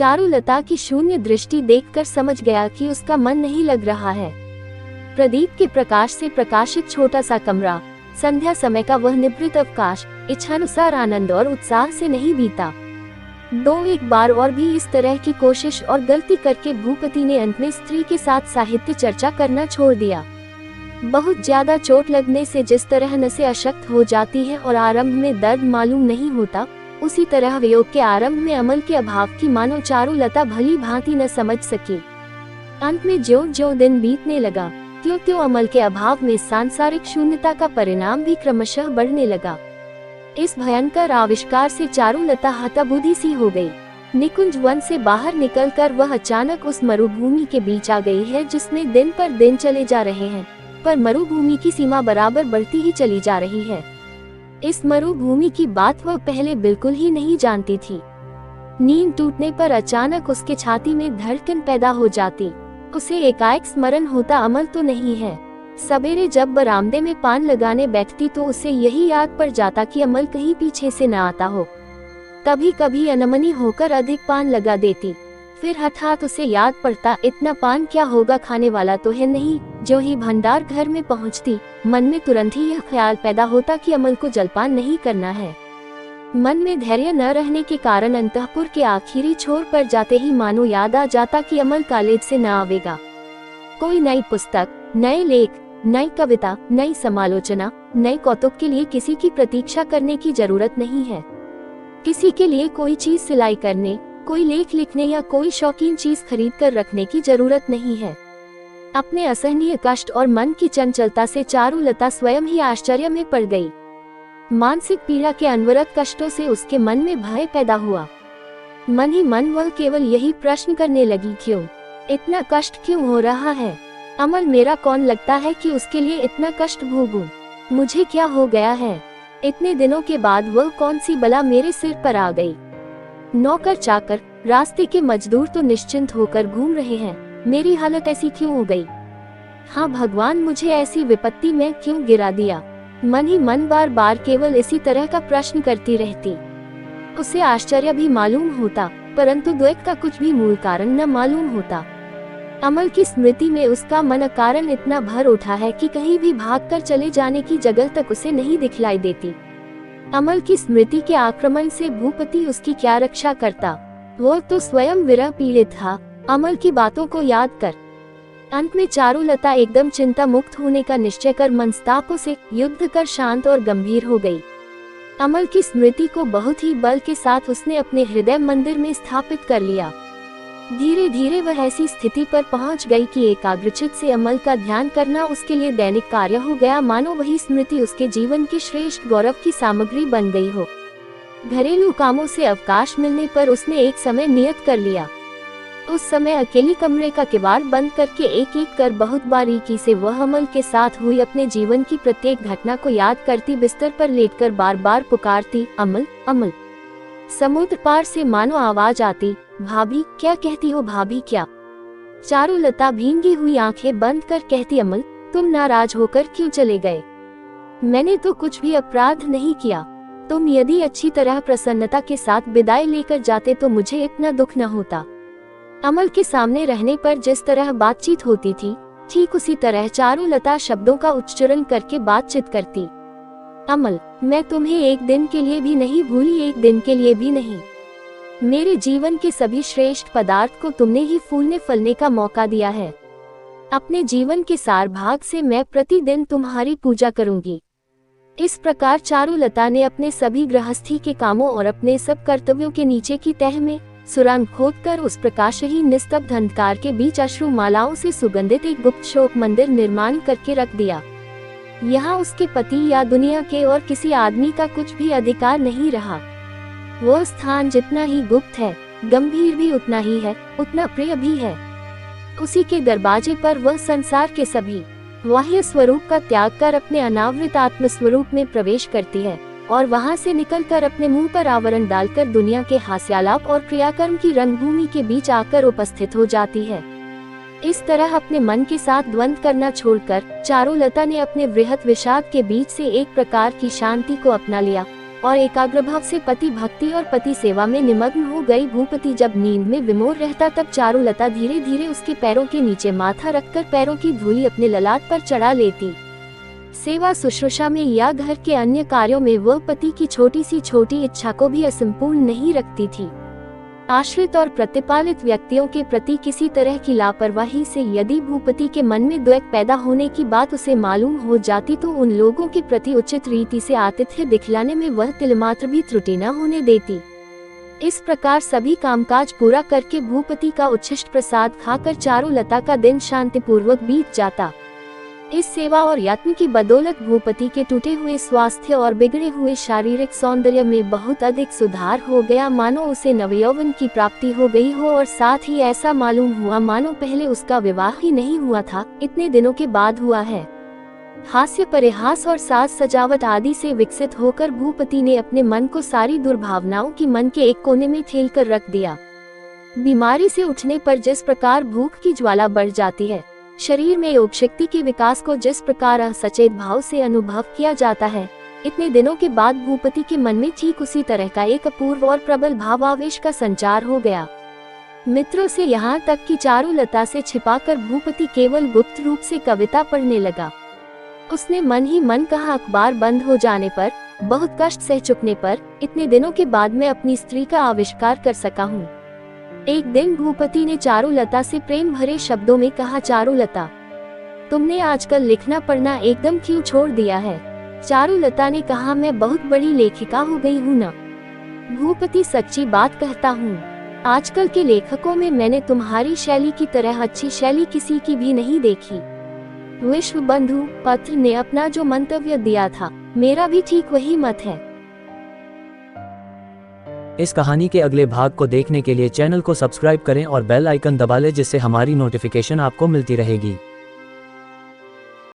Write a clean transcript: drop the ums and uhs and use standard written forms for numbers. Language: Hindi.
चारुलता की शून्य दृष्टि देखकर समझ गया कि उसका मन नहीं लग रहा है। प्रदीप के प्रकाश से प्रकाशित छोटा सा कमरा, संध्या समय का वह निभृत अवकाश इच्छानुसार आनंद और उत्साह से नहीं बीता। एक बार और भी इस तरह की कोशिश और गलती करके भूपति ने अंत में स्त्री के साथ साहित्य चर्चा करना छोड़ दिया। बहुत ज्यादा चोट लगने से जिस तरह नसें अशक्त हो जाती हैं और आरंभ में दर्द मालूम नहीं होता, उसी तरह वियोग के आरंभ में अमल के अभाव की मानो चारुलता भली भांति न समझ सकी। अंत में ज्यों-ज्यों दिन बीतने लगा, त्यों-त्यों अमल के अभाव में सांसारिक शून्यता का परिणाम भी क्रमशः बढ़ने लगा। इस भयंकर आविष्कार से चारुलता हतबुद्धि सी हो गई। निकुंज वन से बाहर निकलकर वह अचानक उस मरुभूमि के बीच आ गई है जिसमें दिन पर दिन चले जा रहे हैं, पर मरुभूमि की सीमा बराबर बढ़ती ही चली जा रही है। इस मरुभूमि की बात वह पहले बिल्कुल ही नहीं जानती थी। नींद टूटने पर अचानक उसके छाती में धड़कन पैदा हो जाती। उसे एकाएक स्मरण होता अमल तो नहीं है। सवेरे जब बरामदे में पान लगाने बैठती तो उसे यही याद पड़ जाता कि अमल कहीं पीछे से न आता हो। कभी कभी अनमनी होकर अधिक पान लगा देती, फिर हठात उसे याद पड़ता इतना पान क्या होगा, खाने वाला तो है नहीं। जो ही भंडार घर में पहुंचती, मन में तुरंत ही यह ख्याल पैदा होता कि अमल को जलपान नहीं करना है। मन में धैर्य न रहने के कारण अंतःपुर के आखिरी छोर पर जाते ही मानो याद आ जाता कि अमल कॉलेज से न आवेगा। कोई नई पुस्तक, नए लेख, नई कविता, नई समालोचना, नए कौतुक के लिए किसी की प्रतीक्षा करने की जरूरत नहीं है। किसी के लिए कोई चीज सिलाई करने, कोई लेख लिखने या कोई शौकीन चीज खरीद कर रखने की जरूरत नहीं है। अपने असहनीय कष्ट और मन की चंचलता से चारुलता स्वयं ही आश्चर्य में पड़ गई। मानसिक पीड़ा के अनवरत कष्टों से उसके मन में भय पैदा हुआ। मन ही मन वह केवल यही प्रश्न करने लगी, क्यों इतना कष्ट क्यों हो रहा है? अमल मेरा कौन लगता है कि उसके लिए इतना कष्ट भोगूं? मुझे क्या हो गया है? इतने दिनों के बाद वह कौन सी बला मेरे सिर पर आ गई? नौकर चाकर, रास्ते के मजदूर तो निश्चिंत होकर घूम रहे हैं, मेरी हालत ऐसी क्यों हो गई? हाँ भगवान, मुझे ऐसी विपत्ति में क्यों गिरा दिया? मन ही मन बार बार केवल इसी तरह का प्रश्न करती रहती। उसे आश्चर्य भी मालूम होता, परंतु द्वैत का कुछ भी मूल कारण न मालूम होता। अमल की स्मृति में उसका मन अकारण इतना भर उठा है कि कहीं भी भागकर चले जाने की जगह तक उसे नहीं दिखलाई देती। अमल की स्मृति के आक्रमण से भूपति उसकी क्या रक्षा करता? वो तो स्वयं विरह पीड़ित था अमल की बातों को याद कर। अंत में चारुलता एकदम चिंता मुक्त होने का निश्चय कर मनस्तापों से युद्ध कर शांत और गंभीर हो गई। अमल की स्मृति को बहुत ही बल के साथ उसने अपने हृदय मंदिर में स्थापित कर लिया। धीरे धीरे वह ऐसी स्थिति पर पहुंच गई कि एकाग्रचित से अमल का ध्यान करना उसके लिए दैनिक कार्य हो गया, मानो वही स्मृति उसके जीवन की श्रेष्ठ गौरव की सामग्री बन गई हो। घरेलू कामों से अवकाश मिलने पर उसने एक समय नियत कर लिया। उस समय अकेली कमरे का किवाड़ बंद करके एक एक कर बहुत बारीकी से वह अमल के साथ हुई अपने जीवन की प्रत्येक घटना को याद करती, बिस्तर पर लेटकर बार बार पुकारती, अमल अमल। समुद्र पार से मानो आवाज आती, भाभी क्या कहती हो, भाभी क्या? चारुलता भींगी हुई आंखें बंद कर कहती, अमल तुम नाराज होकर क्यों चले गए? मैंने तो कुछ भी अपराध नहीं किया। तुम यदि अच्छी तरह प्रसन्नता के साथ विदाई लेकर जाते तो मुझे इतना दुख न होता। अमल के सामने रहने पर जिस तरह बातचीत होती थी, ठीक उसी तरह चारुलता शब्दों का उच्चारण करके बातचीत करती। अमल, मैं तुम्हें एक दिन के लिए भी नहीं भूली, एक दिन के लिए भी नहीं। मेरे जीवन के सभी श्रेष्ठ पदार्थ को तुमने ही फूलने फलने का मौका दिया है। अपने जीवन के सार भाग से मैं प्रतिदिन तुम्हारी पूजा करूंगी। इस प्रकार चारुलता ने अपने सभी गृहस्थी के कामों और अपने सब कर्तव्यों के नीचे की तह में सुरंग खोदकर उस प्रकाशहीन निस्तब्ध अंधकार के बीच अश्रुमालाओं से सुगंधित एक गुप्त शोक मंदिर निर्माण करके रख दिया। यहाँ उसके पति या दुनिया के और किसी आदमी का कुछ भी अधिकार नहीं रहा। वो स्थान जितना ही गुप्त है, गंभीर भी उतना ही है, उतना प्रिय भी है। उसी के दरवाजे पर वह संसार के सभी बाह्य स्वरूप का त्याग कर अपने अनावृत आत्म स्वरूप में प्रवेश करती है और वहां से निकलकर अपने मुंह पर आवरण डालकर दुनिया के हास्यालाप और क्रियाकर्म की रंगभूमि के बीच आकर उपस्थित हो जाती है। इस तरह अपने मन के साथ द्वंद्व करना छोड़कर चारुलता ने अपने वृहत विषाद के बीच से एक प्रकार की शांति को अपना लिया और एकाग्रभाव से पति भक्ति और पति सेवा में निमग्न हो गई। भूपति जब नींद में विमोर रहता तब चारुलता धीरे धीरे उसके पैरों के नीचे माथा रखकर पैरों की धूली अपने ललाट पर चढ़ा लेती। सेवा शुश्रूषा में या घर के अन्य कार्यों में वह पति की छोटी सी छोटी इच्छा को भी असंपूर्ण नहीं रखती थी। आश्रित और प्रतिपालित व्यक्तियों के प्रति किसी तरह की लापरवाही से यदि भूपति के मन में द्वेष पैदा होने की बात उसे मालूम हो जाती तो उन लोगों के प्रति उचित रीति से आतिथ्य दिखलाने में वह तिलमात्र भी त्रुटि न होने देती। इस प्रकार सभी कामकाज पूरा करके भूपति का उच्छिष्ट प्रसाद खाकर चारुलता का दिन शांतिपूर्वक बीत जाता। इस सेवा और यत्न की बदौलत भूपति के टूटे हुए स्वास्थ्य और बिगड़े हुए शारीरिक सौंदर्य में बहुत अधिक सुधार हो गया, मानो उसे नवयौवन की प्राप्ति हो गई हो, और साथ ही ऐसा मालूम हुआ मानो पहले उसका विवाह ही नहीं हुआ था, इतने दिनों के बाद हुआ है। हास्य परिहास और साज सजावट आदि से विकसित होकर भूपति ने अपने मन को सारी दुर्भावनाओं की मन के एक कोने में ठेल कर रख दिया। बीमारी से उठने पर जिस प्रकार भूख की ज्वाला बढ़ जाती है, शरीर में योग शक्ति के विकास को जिस प्रकार सचेत भाव से अनुभव किया जाता है, इतने दिनों के बाद भूपति के मन में ठीक उसी तरह का एक अपूर्व और प्रबल भावावेश का संचार हो गया। मित्रों से यहाँ तक कि चारुलता से छिपाकर भूपति केवल गुप्त रूप से कविता पढ़ने लगा। उसने मन ही मन कहा, अखबार बंद हो जाने पर, बहुत कष्ट सह चुकने पर, इतने दिनों के बाद मैं अपनी स्त्री का आविष्कार कर सका हूँ। एक दिन भूपति ने चारुलता से प्रेम भरे शब्दों में कहा, चारुलता, तुमने आजकल लिखना पढ़ना एकदम क्यों छोड़ दिया है? चारुलता ने कहा, मैं बहुत बड़ी लेखिका हो गई हूँ ना। भूपति, सच्ची बात कहता हूँ, आजकल के लेखकों में मैंने तुम्हारी शैली की तरह अच्छी शैली किसी की भी नहीं देखी। विश्व बंधु पत्र ने अपना जो मंतव्य दिया था, मेरा भी ठीक वही मत है। इस कहानी के अगले भाग को देखने के लिए चैनल को सब्सक्राइब करें और बेल आइकन दबा लें, जिससे हमारी नोटिफिकेशन आपको मिलती रहेगी।